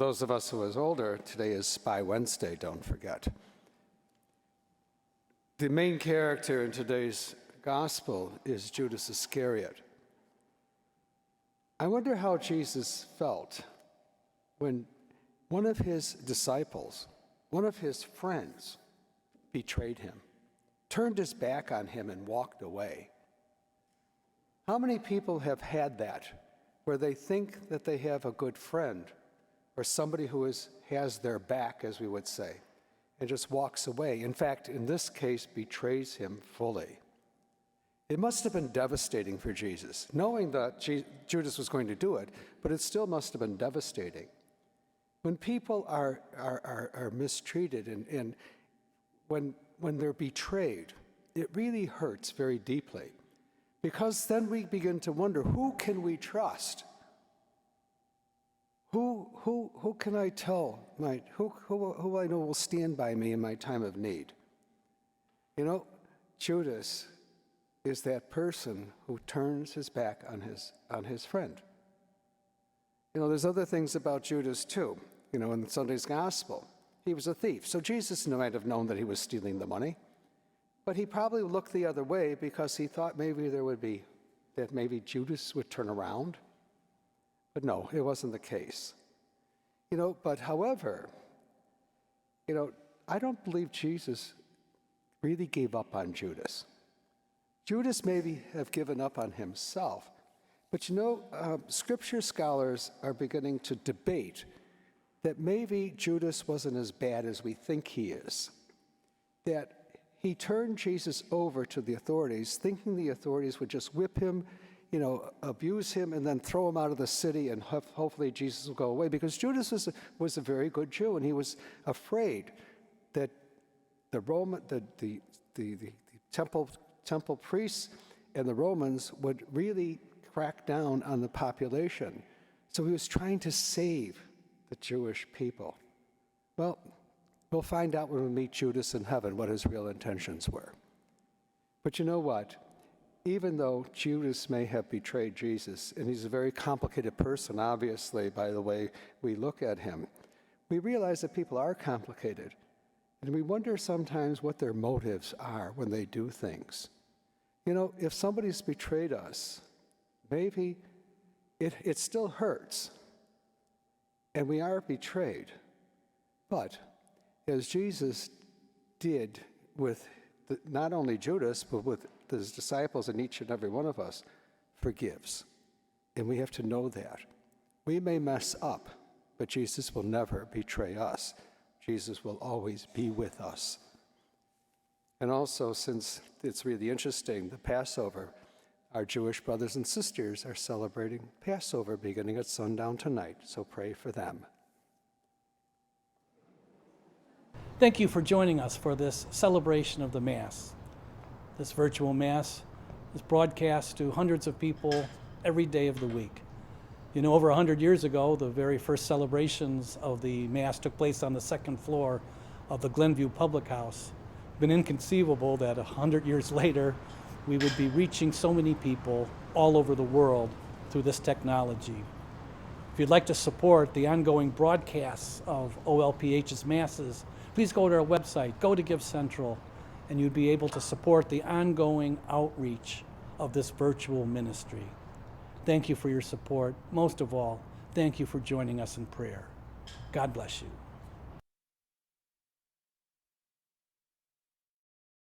those of us who is older, today is Spy Wednesday, don't forget. The main character in today's gospel is Judas Iscariot. I wonder how Jesus felt when one of his disciples, one of his friends, betrayed him, turned his back on him and walked away. How many people have had that, where they think that they have a good friend or somebody who has their back, as we would say, and just walks away? In fact, in this case, betrays him fully. It must have been devastating for Jesus, knowing that Judas was going to do it, but it still must have been devastating. When people are mistreated and when they're betrayed, it really hurts very deeply, because then we begin to wonder, who can we trust? Who can I tell? Who I know will stand by me in my time of need? You know, Judas is that person who turns his back on his friend. You know, there's other things about Judas too. You know, in Sunday's gospel, he was a thief. So Jesus might have known that he was stealing the money, but he probably looked the other way because he thought maybe maybe Judas would turn around. But no, it wasn't the case. You know, but however, you know, I don't believe Jesus really gave up on Judas. Judas maybe have given up on himself. But you know, scripture scholars are beginning to debate that maybe Judas wasn't as bad as we think he is. That he turned Jesus over to the authorities, thinking the authorities would just whip him, you know, abuse him, and then throw him out of the city, and hopefully Jesus will go away. Because Judas was a very good Jew, and he was afraid that the temple priests and the Romans would really crack down on the population. So he was trying to save the Jewish people. Well, we'll find out when we meet Judas in heaven what his real intentions were. But you know what? Even though Judas may have betrayed Jesus, and he's a very complicated person, obviously, by the way we look at him, we realize that people are complicated. And we wonder sometimes what their motives are when they do things. You know, if somebody's betrayed us, maybe it still hurts. And we are betrayed. But as Jesus did with not only Judas, but with his disciples and each and every one of us, forgives. And we have to know that. We may mess up, but Jesus will never betray us. Jesus will always be with us. And also, since it's really interesting, the Passover, our Jewish brothers and sisters are celebrating Passover beginning at sundown tonight, so pray for them. Thank you for joining us for this celebration of the Mass. This virtual Mass is broadcast to hundreds of people every day of the week. You know, over 100 years ago, the very first celebrations of the Mass took place on the second floor of the Glenview Public House. It's been inconceivable that 100 years later, we would be reaching so many people all over the world through this technology. If you'd like to support the ongoing broadcasts of OLPH's Masses, please go to our website, go to Give Central, and you'd be able to support the ongoing outreach of this virtual ministry. Thank you for your support. Most of all, thank you for joining us in prayer. God bless you.